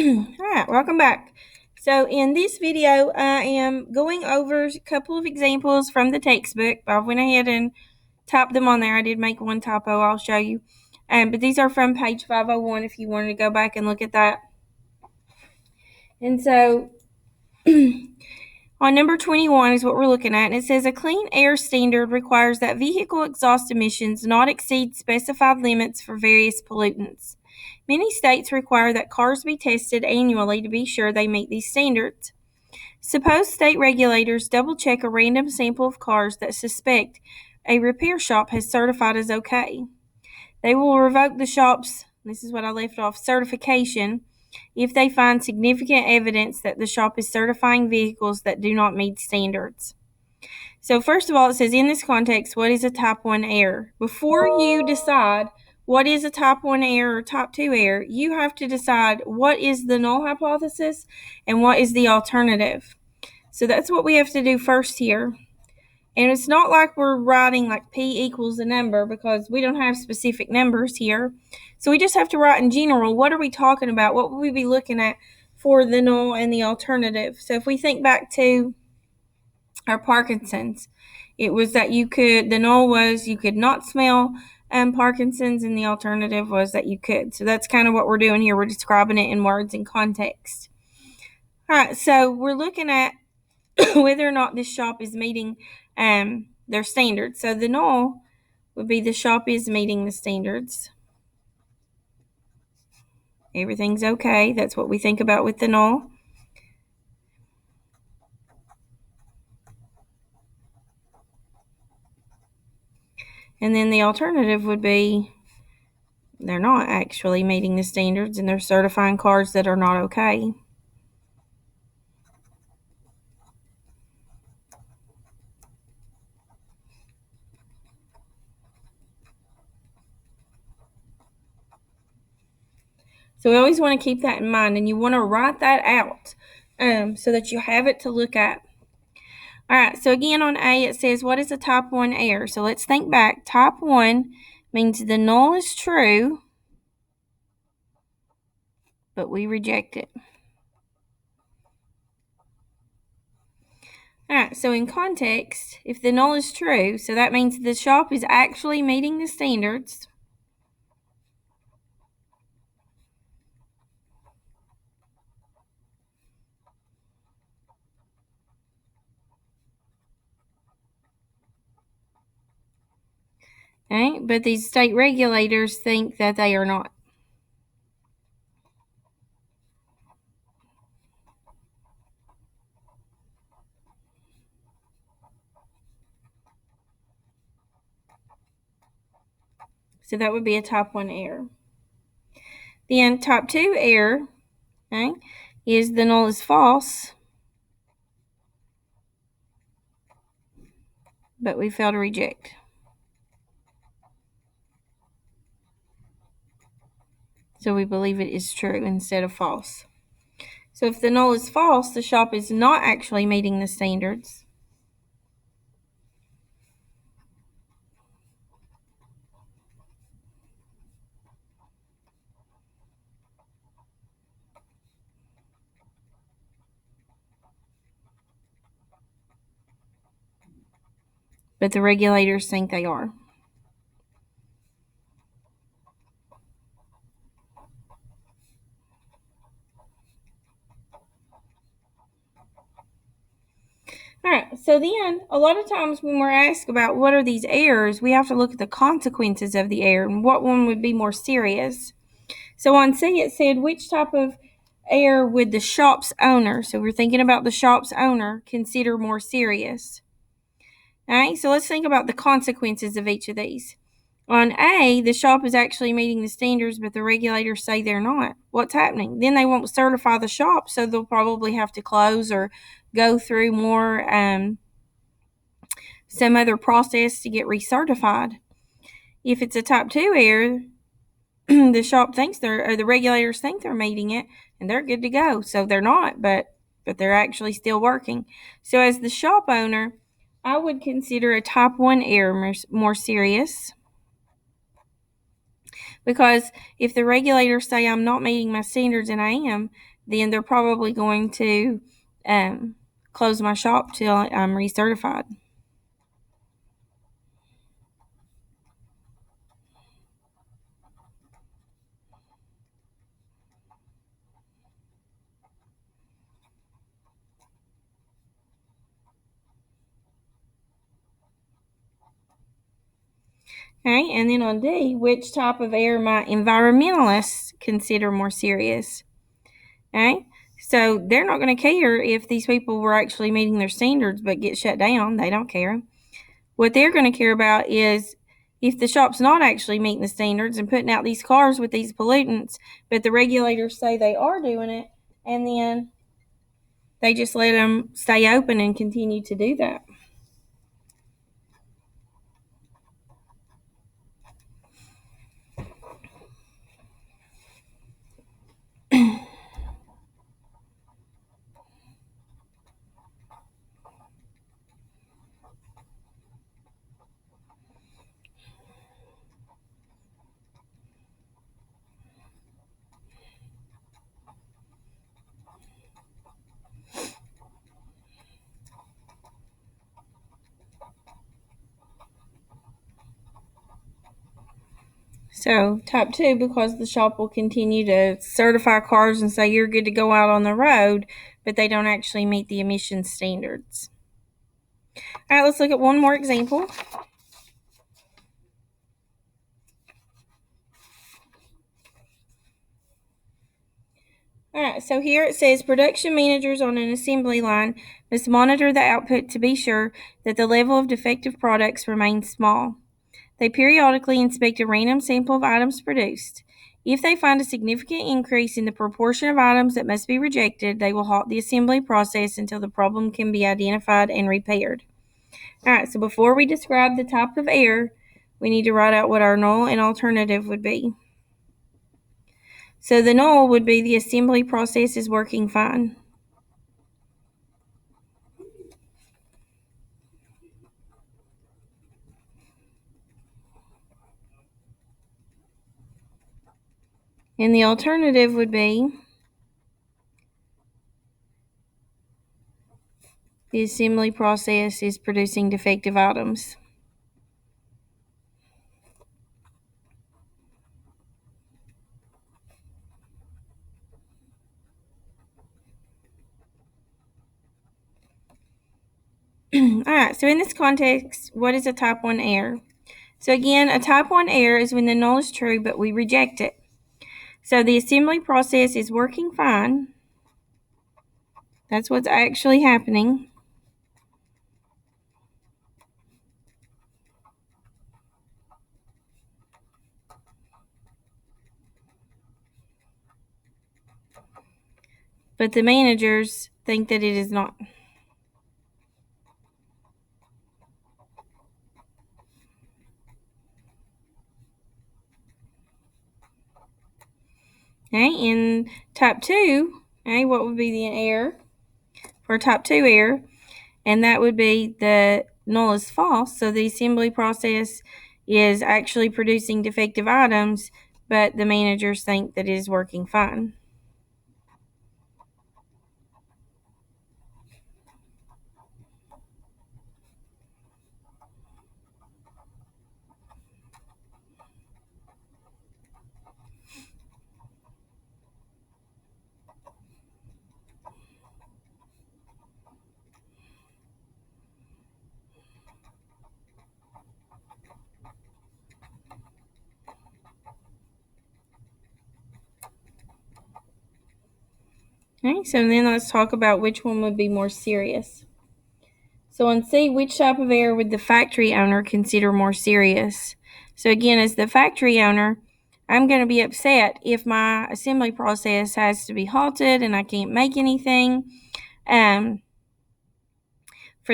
Alright, welcome back. So in this video, I am going over a couple of examples from the textbook. I went ahead and typed them on there. I did make one typo, I'll show you. But these are from page 501 if you wanted to go back and look at that. And so on number 21 is what we're looking at, and it says a clean air standard requires that vehicle exhaust emissions not exceed specified limits for various pollutants. Many states require that cars be tested annually to be sure they meet these standards. Suppose state regulators double-check a random sample of cars that suspect a repair shop has certified as okay. They will revoke the shop's, this is what I left off, certification if they find significant evidence that the shop is certifying vehicles that do not meet standards. So first of all, it says in this context, what is a type 1 error? Before you decide what is a type 1 error or type 2 error, you have to decide what is the null hypothesis and what is the alternative. So that's what we have to do first here. And it's not like we're writing like P equals a number because we don't have specific numbers here. So we just have to write in general, what are we talking about? What would we be looking at for the null and the alternative? So if we think back to our Parkinson's, it was that the null was you could not smell Parkinson's, and the alternative was that you could. So that's kind of what we're doing here. We're describing it in words and context. All right, so we're looking at whether or not this shop is meeting their standards. So the null would be the shop is meeting the standards. Everything's okay. That's what we think about with the null. And then the alternative would be they're not actually meeting the standards and they're certifying cars that are not okay. So we always want to keep that in mind, and you want to write that out so that you have it to look at. All right, so again on A it says, what is a type 1 error? So let's think back. Type 1 means the null is true, but we reject it. All right, so in context, if the null is true, so that means the shop is actually meeting the standards. Okay, but these state regulators think that they are not. So that would be a type 1 error. Then type 2 error, okay, is the null is false, but we fail to reject. So we believe it is true instead of false. So if the null is false, the shop is not actually meeting the standards. But the regulators think they are. All right, so then a lot of times when we're asked about what are these errors, we have to look at the consequences of the error and what one would be more serious. So on C it said, which type of error would the shop's owner, so we're thinking about the shop's owner, consider more serious? All right, so let's think about the consequences of each of these. On A, the shop is actually meeting the standards, but the regulators say they're not. What's happening? Then they won't certify the shop, so they'll probably have to close or go through more some other process to get recertified. If it's a type 2 error, the shop thinks the regulators think they're meeting it, and they're good to go. So they're not, but they're actually still working. So as the shop owner, I would consider a type 1 error more serious. Because if the regulators say I'm not meeting my standards and I am, then they're probably going to close my shop till I'm recertified. Okay, and then on D, which type of error might environmentalists consider more serious? Okay, so they're not going to care if these people were actually meeting their standards but get shut down. They don't care. What they're going to care about is if the shop's not actually meeting the standards and putting out these cars with these pollutants, but the regulators say they are doing it, and then they just let them stay open and continue to do that. So type 2, because the shop will continue to certify cars and say you're good to go out on the road, but they don't actually meet the emission standards. All right, let's look at one more example. All right, so here it says production managers on an assembly line must monitor the output to be sure that the level of defective products remains small. They periodically inspect a random sample of items produced. If they find a significant increase in the proportion of items that must be rejected, they will halt the assembly process until the problem can be identified and repaired. All right, so before we describe the type of error, we need to write out what our null and alternative would be. So the null would be the assembly process is working fine. And the alternative would be the assembly process is producing defective items. All right, so in this context, what is a type 1 error? So again, a type 1 error is when the null is true, but we reject it. So the assembly process is working fine. That's what's actually happening. But the managers think that it is not. Okay, in type 2, okay, what would be the error for type 2 error? And that would be the null is false. So the assembly process is actually producing defective items, but the managers think that it is working fine. Okay, so then let's talk about which one would be more serious. So on C, which type of error would the factory owner consider more serious? So again, as the factory owner, I'm going to be upset if my assembly process has to be halted and I can't make anything for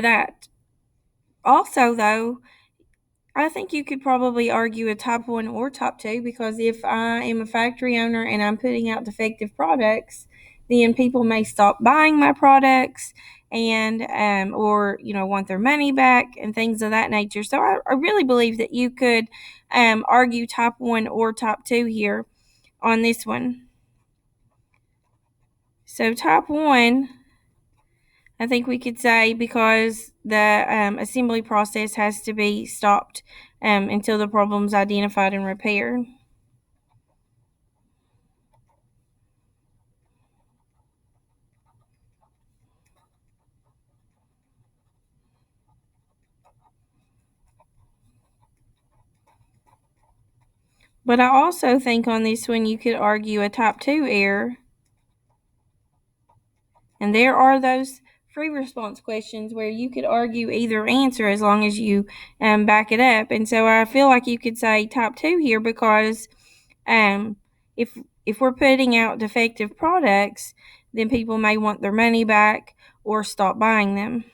that. Also, though, I think you could probably argue a type 1 or type 2, because if I am a factory owner and I'm putting out defective products, then people may stop buying my products and or want their money back and things of that nature. So I really believe that you could argue top 1 or top 2 here on this one. So top 1, I think we could say because the assembly process has to be stopped until the problem's identified and repaired. But I also think on this one you could argue a top 2 error. And there are those free response questions where you could argue either answer as long as you back it up. And so I feel like you could say top 2 here because if we're putting out defective products, then people may want their money back or stop buying them.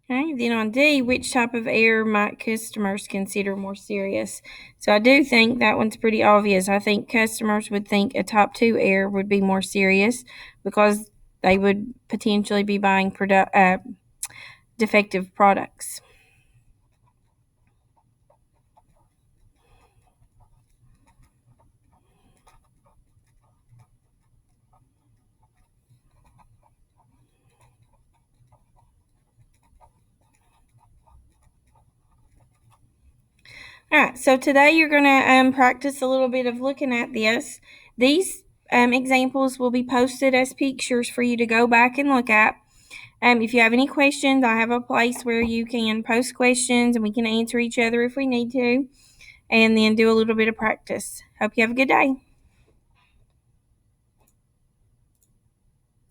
Okay, then on D, which type of error might customers consider more serious? So I do think that one's pretty obvious. I think customers would think a top 2 error would be more serious because they would potentially be buying defective products. All right, so today you're going to practice a little bit of looking at this. These examples will be posted as pictures for you to go back and look at. If you have any questions, I have a place where you can post questions and we can answer each other if we need to, and then do a little bit of practice. Hope you have a good day.